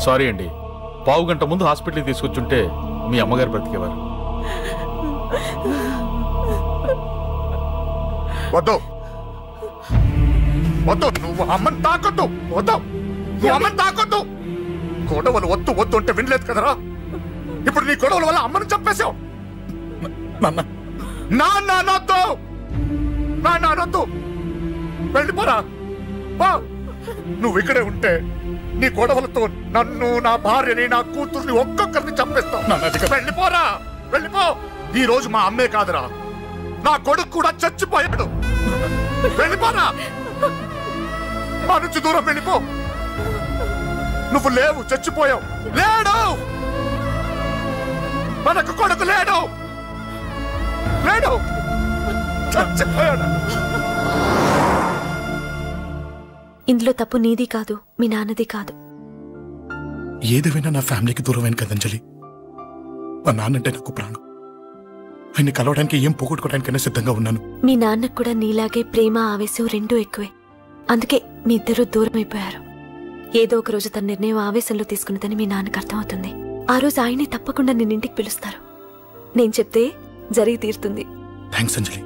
Sorry అండి, పావు గంట ముందు హాస్పిటల్కి తీసుకొచ్చుంటే మీ అమ్మగారు బ్రతికేవారు. వద్దు వద్దు, నువ్వు అమ్మని తాకొద్దు. వద్దు, నువ్వు అమ్మని తాకొద్దు. గొడవలు వద్దు వద్దు అంటే వినలేదు కదరా. ఇప్పుడు నీ గొడవల వల్ల అమ్మని చంపేశావు. నాన్నొద్దు, నాన్నొద్దు, వెళ్ళిపోరా. నువ్వు ఇక్కడే ఉంటే నీ గొడవలతో నన్ను, నా భార్యని, నా కూతుర్ని ఒక్కొక్కరిని చంపేస్తావు. వెళ్ళిపోరా, వెళ్ళిపో. ఈ రోజు మా అమ్మే కాదురా, నా కొడుకు కూడా చచ్చిపోయాడు. వెళ్ళిపోరా, మా నుంచి దూరం వెళ్ళిపో. నువ్వు లేవు, చచ్చిపోయావు. లేడు, మనకు కొడుకు లేడు, లేడు, చచ్చిపోయాడు. ఇందులో తప్పు నీది కాదు, మీ నాన్నది కాదు. ఏదేమైనా నా ఫ్యామిలీకి దూరమైన కదంజలి. మా నాన్నంటే నాకు ప్రాణం. ఆయన్ని కలవడానికి ఏం పోగొట్టుకోవడానికైనా సిద్ధంగా ఉన్నాను. మీ నాన్నకు కూడా నీలాగే ప్రేమ, ఆవేశం రెండూ ఎక్కువే. అందుకే మీ ఇద్దరూ దూరం అయిపోయారు. ఏదో ఒక రోజు తన నిర్ణయం ఆవేశంలో తీసుకున్నదని మీ నాన్నకు అర్థమవుతుంది. ఆ రోజు ఆయనే తప్పకుండా నిన్నింటికి పిలుస్తారు. నేను చెప్తే జరిగి తీరుతుంది. థ్యాంక్స్ అంజలి.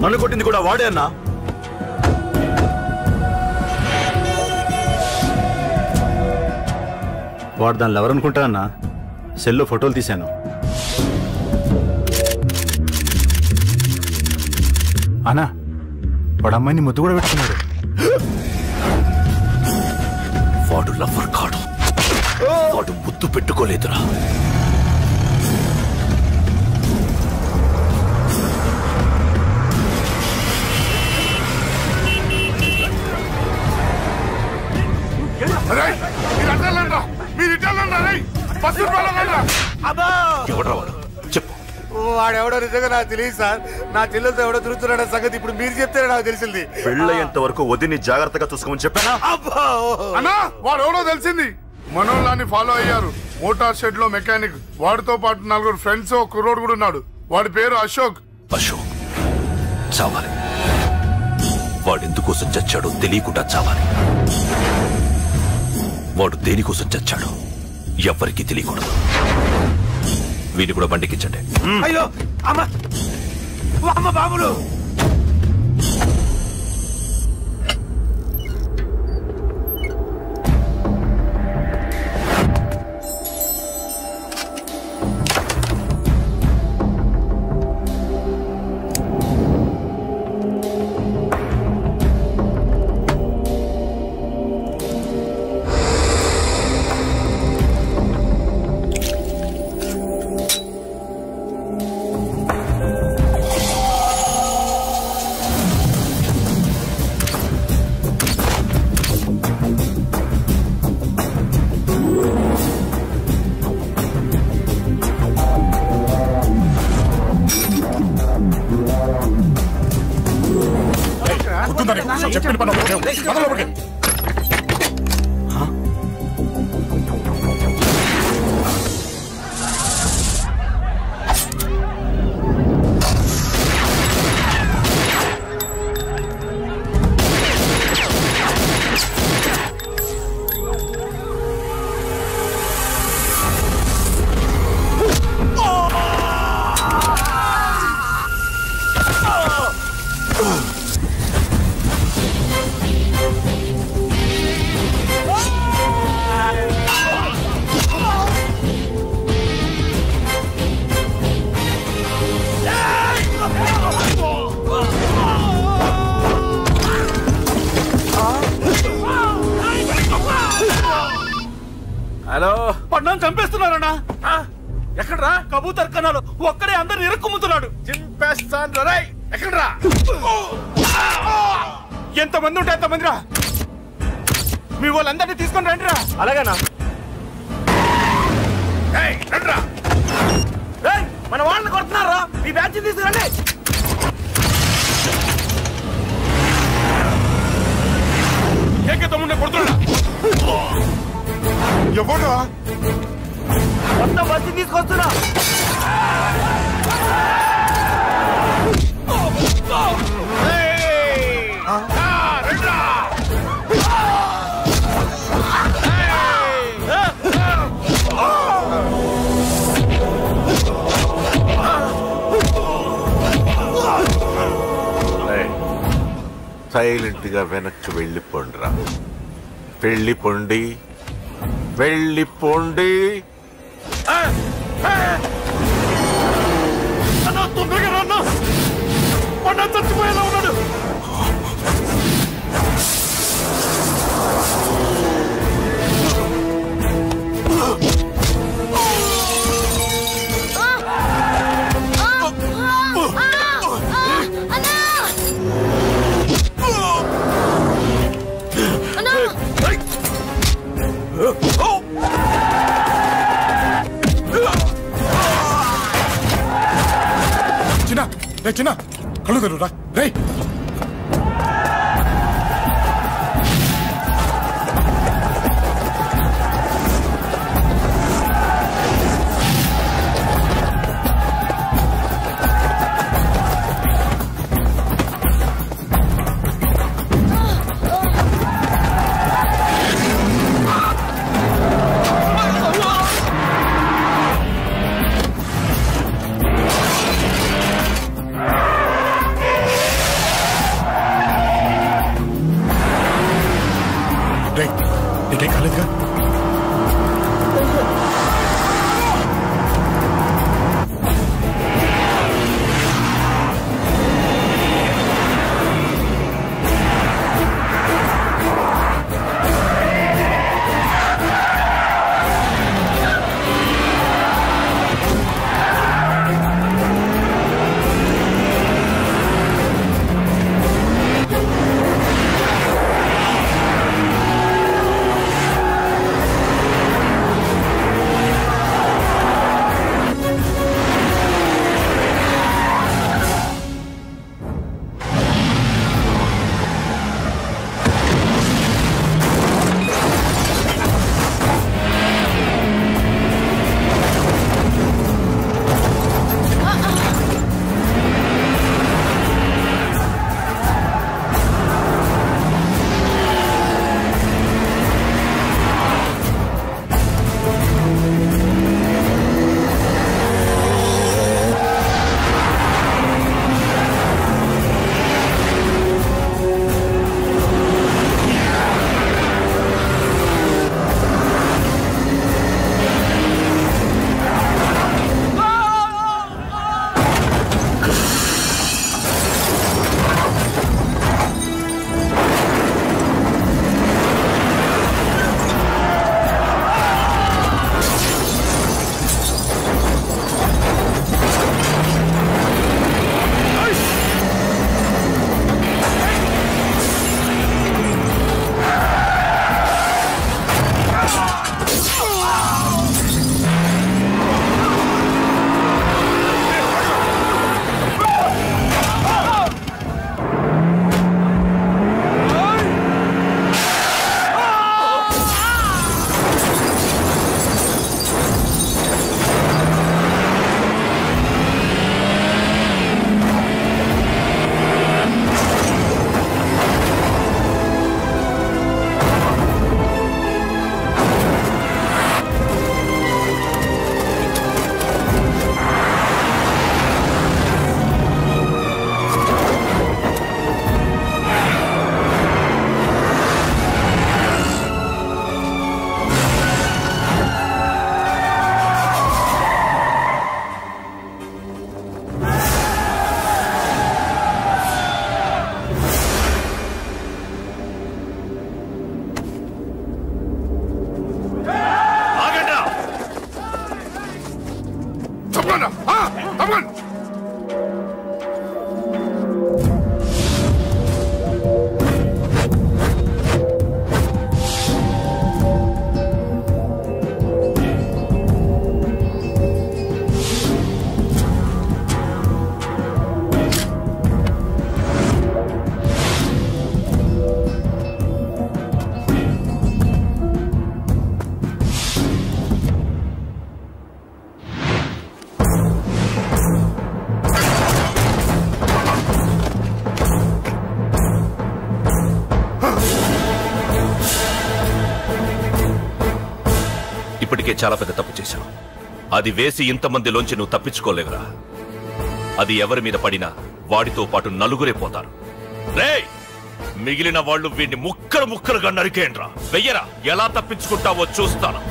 నన్ను కొట్టింది కూడా వాడే అన్నా. వాడు దానిలో ఎవరనుకుంటా అన్నా, సెల్లో ఫోటోలు తీశాను. అన్నా వాడు అమ్మాయిని ముద్దు కూడా పెట్టుకున్నాడు. వాడు లవ్వర్ కాడు, వాడు ముద్దు పెట్టుకోలేదురా. చెప్పు. వాడెవడో నిజంగా నాకు తెలియదు సార్. నా చెల్లెలతో ఎవడో తిరుగుతున్నాడ సంగతి ఇప్పుడు మీరు చెప్తే నాకు తెలిసింది. పెళ్ళయ్యేంత వరకు వదిని జాగ్రత్తగా చూసుకోమని చెప్పానా? అన్నా వాడు ఎవడో తెలిసింది. మనోళ్ళని ఫాలో అయ్యారు. మోటార్ షెడ్ లో మెకానిక్, వాడితో పాటు 4 ఫ్రెండ్స్, ఒక కుర్రోడు కూడా ఉన్నాడు. వాడి పేరు అశోక్. అశోక్ చావాలి. వాడు ఎందుకోసం చచ్చాడో తెలియకుండా చావాలి. వాడు దేనికోసం చచ్చాడో ఎవ్వరికీ తెలియకూడదు. వీడిని కూడా బండికించండి. అయ్యో అమ్మ, అమ్మ బాబులు. చెప్పిన పని హలో, పడ్డాను చంపేస్తున్నారన్నా. ఎక్కడ్రా? కబూతర్ కన్నాలు ఒక్కడే అందరు ఇరుక్కుమ్ముతున్నాడు. చింపేస్తాను రై. ఎక్కడ్రా? ఎంతమంది ఉంటే ఎంతమంది రా. మీ వాళ్ళందరినీ తీసుకొని రండిరా. అలాగేనా? మన వాళ్ళని కొడుతున్నారా? ఈ బ్యాచ్ తీసుకురండి. ఏకే తమ్ముడిని కొడుతున్నా. ఎవరా మొత్తం బస్సు తీసుకొస్తున్నా. సైలెంట్ గా వెనక్కి వెళ్ళిపోండిరా. వెళ్ళిపోండి, వెళ్ళిపోండి. చచ్చిపోయేలా ఉన్నాడు. చిన్న కళ్ళు తెరురా రే. నీకేం కాలేదుగా? ఇప్పటికే చాలా పెద్ద తప్పు చేశావు. అది వేసి ఇంతమందిలోంచి నువ్వు తప్పించుకోలేవురా. అది ఎవరి మీద పడినా వాడితో పాటు నలుగురే పోతారు. రేయ్, మిగిలిన వాళ్ళు వీడిని ముక్కలు ముక్కలుగా నరికేయండ్రా. వెయ్యరా, ఎలా తప్పించుకుంటావో చూస్తాను.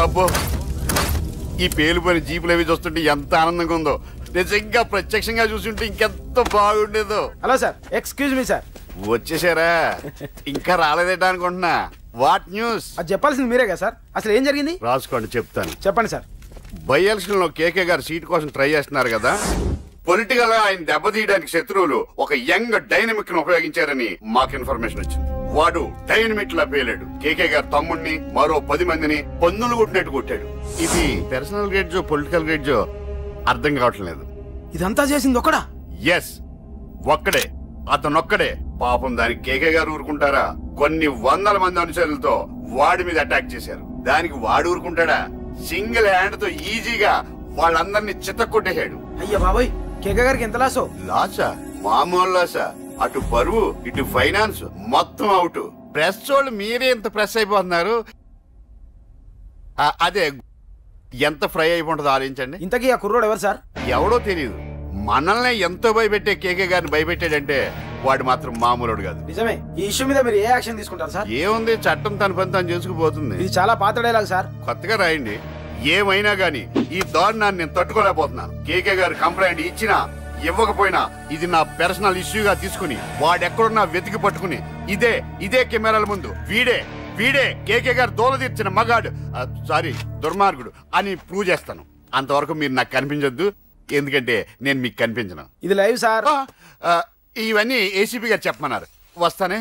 అబ్బో, ఈ పేలిపోయిన జీపులు అవి చూస్తుంటే ఎంత ఆనందంగా ఉందో. నిజంగా ప్రత్యక్షంగా చూస్తుంటే ఇంకెంత బాగుండేదో. Hello sir, excuse me sir. వచ్చేసారా? ఇంకా రాలేదేటా అనుకుంటున్నా. What news? అది చెప్పాల్సింది మీరే కదా సార్. అసలు ఏం జరిగింది? రాసుకోండి, చెప్తాను. చెప్పండి సార్. బై ఎలక్షన్ లో కేకే గారు సీట్ కోసం ట్రై చేస్తున్నారు కదా. పొలిటికల్ గా ఆయన దెబ్బతీయడానికి శత్రువులు ఒక యంగ్ డైనమిక్ ను ఉపయోగించారని మాకు ఇన్ఫర్మేషన్ వచ్చింది. వాడు డైనమిక్ లా పేలాడు. కేకే గారు తమ్ముడిని, మరో 10 మందిని పందులు కొట్టినట్టు కొట్టాడు. ఇది పర్సనల్ గ్రేడ్జో పొలిటికల్ గ్రేడ్జో అర్థం కావట్లేదు. ఇదంతా చేసింది ఒకడా? ఎస్, ఒక్కడే. అతనొక్కడే. పాపం దానికి కేకే గారు ఊరుకుంటారా? కొన్ని వందల మంది అనుచరులతో వాడి మీద అటాక్ చేశారు. దానికి వాడు ఊరుకుంటాడా? సింగిల్ హ్యాండ్ తో ఈజీగా వాళ్ళందరినీ చిత్తకొట్టేశాడు. అయ్యా బాబాయ్, కేకే గారికి ఎంత లాసో? లాసా? మామూలు లాసా? అటు బరువు, ఇటు ఫైనాన్స్, మొత్తం అవుట్. ప్రెస్ వాళ్ళు మీరే ఎంత ప్రెస్ అయిపోతున్నారు. అదే ఎంత ఫ్రై అయిపోతుందో ఆలోచించండి. ఇంతకీ ఆ కుర్రోడు ఎవరు సార్? ఎవడో తెలియదు. మనల్ని ఎంతో భయపెట్టే కేకే గారిని భయపెట్టాడంటే వాడు మాత్రం మామూలుడు కాదు. నిజమే. ఈ ఇష్యూ మీద మీరు ఏ యాక్షన్ తీసుకుంటారు సార్? ఏముంది, చట్టం తన పని తను చేసుకుపోతుంది. ఇది చాలా పాత డైలాగ్ సార్. కొత్తగా రాయండి. ఏమైనా గానీ ఈ దారుణాన్ని నేను తట్టుకోలేకపోతున్నాను. కేకే గారు కంప్లైంట్ ఇచ్చినా ఇవ్వకపోయినా ఇది నా పర్సనల్ ఇష్యూగా తీసుకుని వాడెక్కడున్నా వెతికి పట్టుకుని ఇదే కెమెరాల ముందు వీడే కేకే గారు దోల తీర్చిన మగాడు, సారీ దుర్మార్గుడు అని ప్రూవ్ చేస్తాను. అంతవరకు మీరు నాకు కనిపించొద్దు, ఎందుకంటే నేను మీకు కనిపించను. ఇది లైవ్ సార్. ఇవన్నీ ఏసీపీ గారు చెప్పమన్నారు. వస్తానే.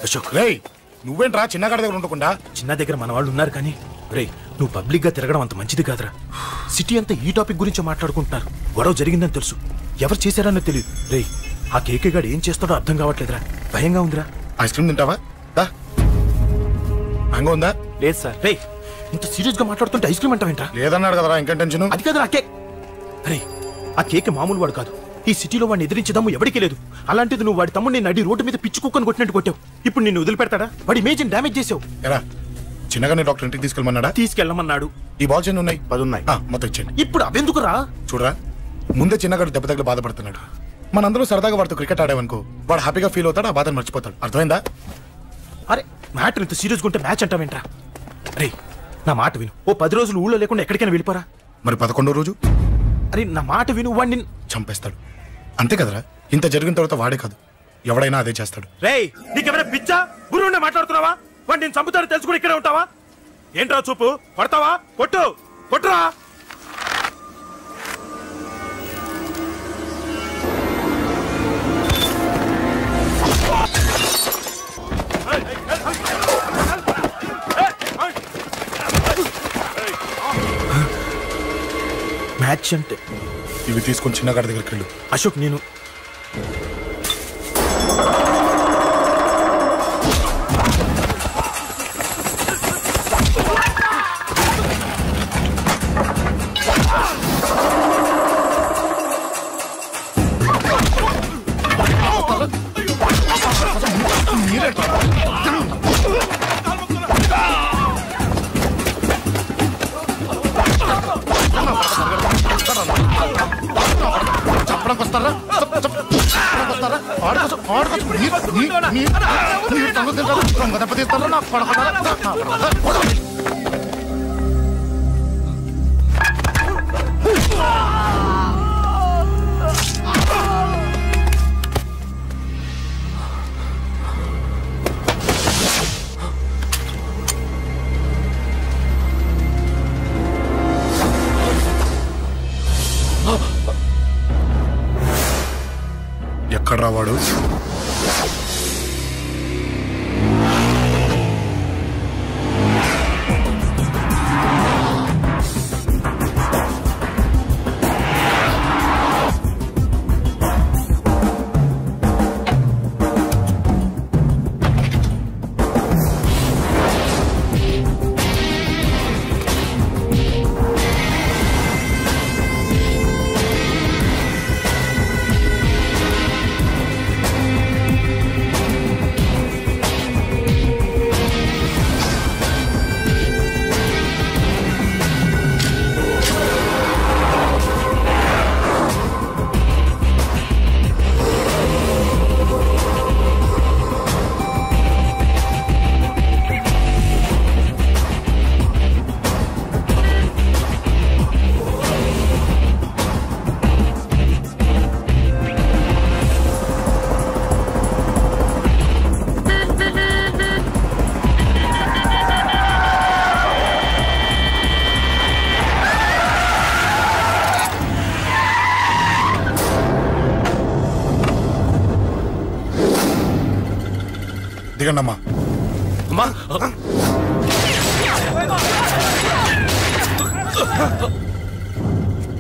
అశోక్, రేయ్ నువ్వేంట్రా చిన్నగాడి దగ్గర ఉండకుండా? చిన్న దగ్గర మన వాళ్ళు ఉన్నారు కానీ రే, నువ్వు పబ్లిక్ గా తిరగడం అంత మంచిది కాదురా. సిటీ అంతా ఈ టాపిక్ గురించి మాట్లాడుకుంటున్నారు. గొడవ జరిగిందని తెలుసు, ఎవరు చేశారన్నో తెలియదు. రే, ఆ కేకే గాడు ఏం చేస్తాడో అర్థం కావట్లేదురా. భయంగా ఉందిరా. ఐస్ క్రీమ్ తింటావా? మ్యాంగో ఉందా? లేదు సార్. రే, ఇంత సీరియస్ గా మాట్లాడుతుంటే ఐస్ క్రీమ్ అంటావేంట్రా? లేదన్నాడు కదరా, ఇంకా టెన్షన్. అది కాదురా కేక్. రే, ఆ కేక్ మామూలు వాడు కాదు. ఈ సిటీలో వాడిని ఎదిరించదమ్ము ఎవరికీ లేదు. అలాంటిది నువ్వు వాడి తమ్ముడిని నడి రోడ్డు మీద పిచ్చి కుక్కను కొట్టినట్టు కొట్టావు. ఇప్పుడు నిన్ను వదిలిపెడతాడా? వాడి ఇమేజ్ డ్యామేజ్ చేసావు. ఎరా, చిన్నగానే డాక్టర్ ఇంటికి తీసుకెళ్ళమన్నాడా? తీసుకెళ్ళమన్నాడు. ఈ బాల్స్ ఎన్ని ఉన్నాయి? 10 ఉన్నాయి. మొత్తం ఇచ్చేయండి. ఇప్పుడు అవెందుకురా? చూడరా, ముందే చిన్నగాడు దెబ్బ తగిలి బాధపడుతున్నాడు. మనందరూ సరదాగా వాడితో క్రికెట్ ఆడేవనుకో, వాడు హ్యాపీగా ఫీల్ అవుతాడు, ఆ బాధను మర్చిపోతాడు. అర్థమైందా? అరే, మ్యాటర్ ఇంత సీరియస్గా ఉంటే మ్యాచ్ అంటావేంట్రా? రే, నా మాట విను. ఓ 10 రోజులు ఊళ్ళో లేకుండా ఎక్కడికైనా వెళ్ళిపోరా. మరి 11వ రోజు? అరే, నా మాట విను. వాడిని చంపేస్తాడు. అంతే కదరా? ఇంత జరిగిన తర్వాత వాడే కాదు, ఎవడైనా అదే చేస్తాడు. రే, నీకెవరైనా పిచ్చా? గురువునే మాట్లాడుతున్నావా? వాడు నేను చంపుతాను తెలుసు కూడా ఇక్కడే ఉంటావా? ఏంట్రా చూపు? కొడతావా? కొట్టు, కొట్టురా. మ్యాచ్ అంటే ఇవి తీసుకొని చిన్నగాడి దగ్గరికి వెళ్ళు. అశోక్, నేను ఎక్కడ రావాడు? దిగండమ్మా.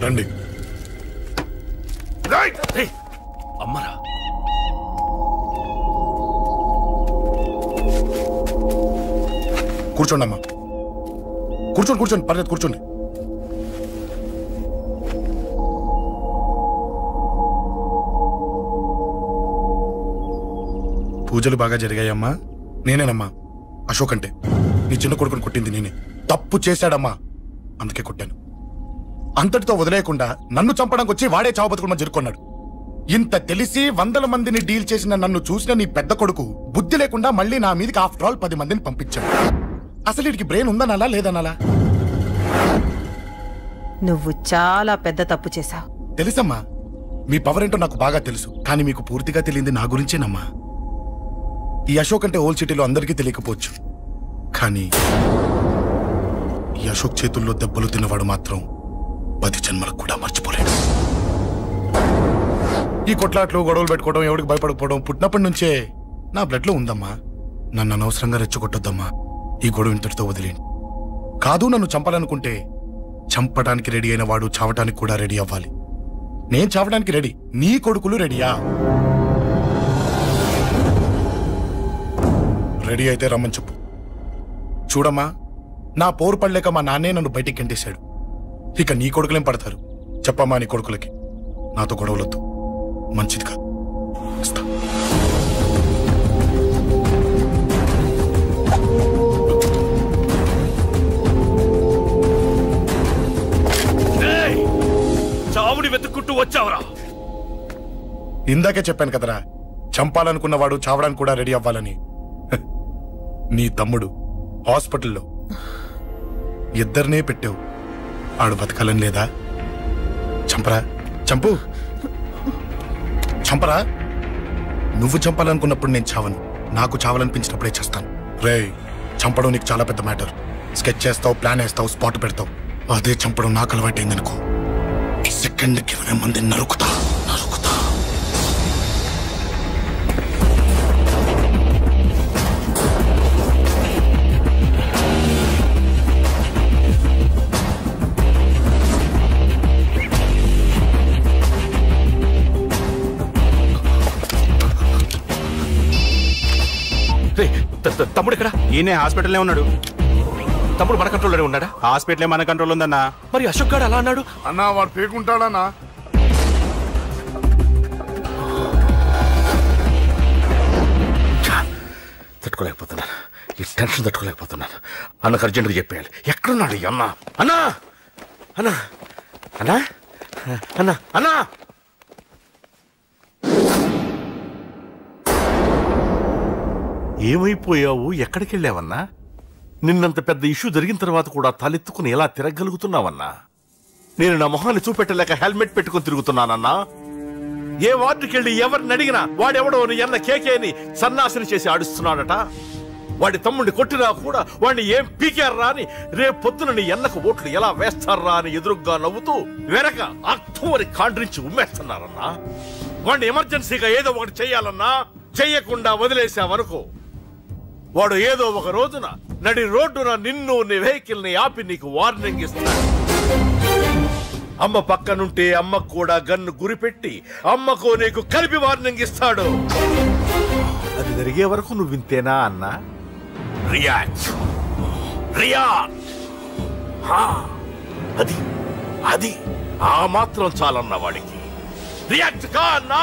రండి. అమ్మరా, కూర్చోండి అమ్మా. కూర్చోండి కూర్చోండి, పర్లేదు కూర్చోండి. పూజలు బాగా జరిగాయమ్మా? నేనేనమ్మా అశోక్ అంటే. నీ చిన్న కొడుకుని కొట్టింది నేనే. తప్పు చేశాడమ్మా, అందుకే కొట్టాను. అంతటితో వదిలేయకుండా నన్ను చంపడానికి వచ్చి వాడే చావు బతుకుని జరుపుకున్నాడు. ఇంత తెలిసి 100 మందిని డీల్ చేసిన నన్ను చూసిన నీ పెద్ద కొడుకు బుద్ధి లేకుండా మళ్ళీ నా మీదకి ఆఫ్టర్ ఆల్ 10 మందిని పంపించాడు. అసలు వీడికి బ్రెయిన్ ఉందనాలా లేదనాలా? నువ్వు చాలా పెద్ద తప్పు చేశావు. తెలుసమ్మా, మీ పవర్ ఏంటో నాకు బాగా తెలుసు. కానీ మీకు పూర్తిగా తెలియంది నా గురించేనమ్మా. ఈ అశోక్ అంటే ఓల్డ్ సిటీలో అందరికీ తెలియకపోవచ్చు, కానీ ఈ అశోక్ చేతుల్లో దెబ్బలు తిన్నవాడు మాత్రం 10 జన్మలకు కూడా మర్చిపోలేడు. ఈ కొట్లాట్లు గొడవలు పెట్టుకోవడం, ఎవరికి భయపడకపోవడం పుట్టినప్పటి నుంచే నా బ్లడ్ లో ఉందమ్మా. నన్ను అనవసరంగా రెచ్చగొట్టొద్దమ్మా. ఈ గొడవ ఇంతటితో వదిలేండి. కాదు, నన్ను చంపాలనుకుంటే చంపడానికి రెడీ అయిన వాడు చావటానికి కూడా రెడీ అవ్వాలి. నేను చావడానికి రెడీ, నీ కొడుకులు రెడీయా? రెడీ అయితే రమ్మని చెప్పు. చూడమ్మా, నా పోరు పడలేక మా నాన్నే నన్ను బయటికి గెంటేశాడు. ఇక నీ కొడుకులేం పడతారు? చెప్పమ్మా నీ కొడుకులకి నాతో గొడవలొద్దు, మంచిది కాదు. చావుని వెతుక్కుంటూ వచ్చావురా. ఇందాకే చెప్పాను కదరా, చంపాలనుకున్నవాడు చావడానికి కూడా రెడీ అవ్వాలని. నీ తమ్ముడు హాస్పిటల్లో ఇద్దరినే పెట్టావు, ఆడు బతకాలని లేదా? చంపరా, చంపు, చంపరా. నువ్వు చంపాలనుకున్నప్పుడు నేను చావను, నాకు చావాలనిపించినప్పుడే చేస్తాను. రేయ్, చంపడం నీకు చాలా పెద్ద మ్యాటర్. స్కెచ్ చేస్తావు, ప్లాన్ వేస్తావు, స్పాట్ పెడతావు. అదే చంపడం నాకు అలవాటైంది అనుకో, సెకండ్కి 20 మందిని నరుకుతా. తమ్ముడు ఇక్కడ? ఈయనే హాస్పిటల్లో ఉన్నాడు. తమ్ముడు మన కంట్రోల్లోనే ఉన్నాడా? హాస్పిటలే మన కంట్రోల్ ఉందన్నా. మరి అశోక్ గారు అలా అన్నాడు? అన్నా వాడు పేకుంటాడన్నా. తట్టుకోలేకపోతున్నాను, ఈ టెన్షన్ తట్టుకోలేకపోతున్నాను. అన్నకు అర్జెంట్గా చెప్పేయాలి. ఎక్కడున్నాడు ఈ అన్న? అన్నా అన్నా అన్నా అన్నా అన్నా ఏమైపోయావు? ఎక్కడికి వెళ్ళావన్నా? నిన్నంత పెద్ద ఇష్యూ జరిగిన తర్వాత కూడా తలెత్తుకుని ఎలా తిరగలుగుతున్నావన్నా? నేను నా మొహాన్ని చూపెట్టలేక హెల్మెట్ పెట్టుకుని తిరుగుతున్నానన్నా. ఏ వార్డుకి వెళ్ళి ఎవరిని అడిగినా వాడెవడో నీ అన్న కేకేని సన్నాసిని చేసి ఆడిస్తున్నాడట. వాడి తమ్ముడిని కొట్టినా కూడా వాడిని ఏం పీకారా అని రేపు పొద్దున నీ అన్నకు ఓట్లు ఎలా వేస్తారా అని ఎదురుగ్గా నవ్వుతూ వెనక అక్టోబరి కాండ్రించి ఉమ్మేస్తున్నారన్నా. వాడిని ఎమర్జెన్సీగా ఏదో ఒకటి చెయ్యాలన్నా. చెయ్యకుండా వదిలేసావనుకో, వాడు ఏదో ఒక రోజున నడి రోడ్డున నిన్ను నీ వెహికల్ ని ఆపి నీకు వార్నింగ్ ఇస్తాడు. అమ్మ పక్కనుంటే అమ్మకు కూడా గన్ను గురిపెట్టి అమ్మకు నీకు కలిపి వార్నింగ్ ఇస్తాడు. అది జరిగే వరకు నువ్వు వింతేనా అన్నా? React react. అది అది ఆ మాత్రం చాలన్నా వాడికి. రియాక్ట్ కా అన్నా.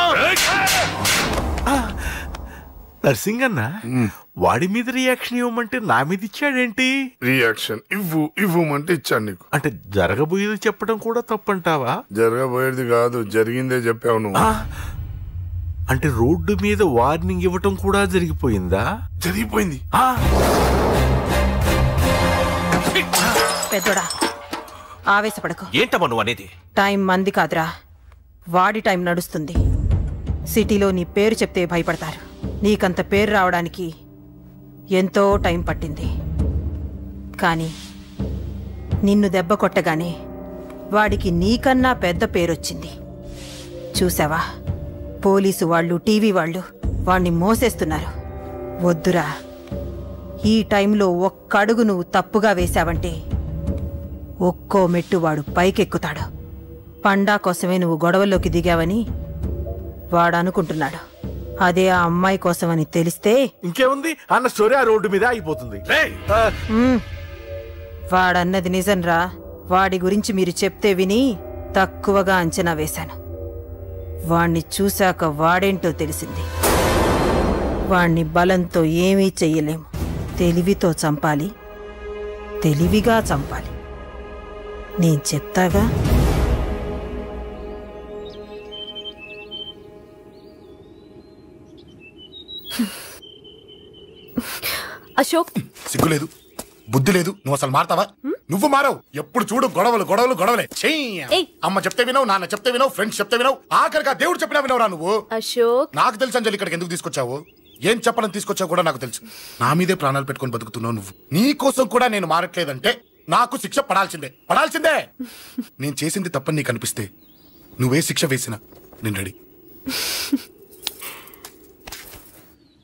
నర్సింగ్ అన్న, వాడి మీద రియాక్షన్ ఇవ్వమంటే నా మీద ఇచ్చాడేంటి? రియాక్షన్ ఇవ్వమంటే ఇచ్చాడు నీకు. అంటే జరగబోయేది చెప్పడం కూడా తప్పంటావా? జరగబోయేది కాదు, జరిగిందే చెప్పావు నువ్వు. అంటే రోడ్డు మీద వార్నింగ్ ఇవ్వటం కూడా జరిగిపోయిందా? జరిగిపోయింది. పెద్దోడా ఆవేశపడకు. ఏంటమ్మా నువ్వు అనేది? టైం మంది కాదురా, వాడి టైం నడుస్తుంది. సిటీలో నీ పేరు చెప్తే భయపడతారు. నీకంత పేరు రావడానికి ఎంతో టైం పట్టింది. కానీ నిన్ను దెబ్బ కొట్టగానే వాడికి నీకన్నా పెద్ద పేరొచ్చింది. చూసావా, పోలీసు వాళ్ళు, టీవీ వాళ్ళు వాణ్ణి మోసేస్తున్నారు. వద్దురా, ఈ టైంలో ఒక్కడుగు నువ్వు తప్పుగా వేశావంటే ఒక్కో మెట్టు వాడు పైకెక్కుతాడు. పండా కోసమే నువ్వు గొడవల్లోకి దిగావని వాడనుకుంటున్నాడు. అదే ఆ అమ్మాయి కోసమని తెలిస్తే ఇంకేముంది, అన్న స్టోరీ ఆ రోడ్డు మీద అయిపోతుంది. వాడన్నది నిజంరా. వాడి గురించి మీరు చెప్తే విని తక్కువగా అంచనా వేశాను. వాణ్ణి చూశాక వాడేంటో తెలిసింది. వాణ్ణి బలంతో ఏమీ చెయ్యలేము. తెలివితో చంపాలి, తెలివిగా చంపాలి. నేను చెప్తాగా. అశోక్, సిగ్గులేదు, బుద్ధి లేదు. నువ్వు అసలు మారతావా? నువ్వు మారవు. ఎప్పుడు చూడు గొడవలు గొడవలు గొడవలే. అమ్మ చెప్తే వినవు, నాన్న చెప్తే వినవు, ఫ్రెండ్స్ చెప్తే వినవు, ఆఖరిగా దేవుడు చెప్పినా వినవురా నువ్వు. అశోక్, నాకు తెలుసు అంజలి ఇక్కడికి ఎందుకు తీసుకొచ్చావు, ఏం చెప్పాలని తీసుకొచ్చావు కూడా నాకు తెలుసు. నా మీదే ప్రాణాలు పెట్టుకొని బతుకుతున్నావు నువ్వు. నీ కోసం కూడా నేను మారట్లేదంటే నాకు శిక్ష పడాల్సిందే, పడాల్సిందే. నేను చేసింది తప్పని నీకు అనిపిస్తే నువ్వే శిక్ష వేసినా నేను రెడీ.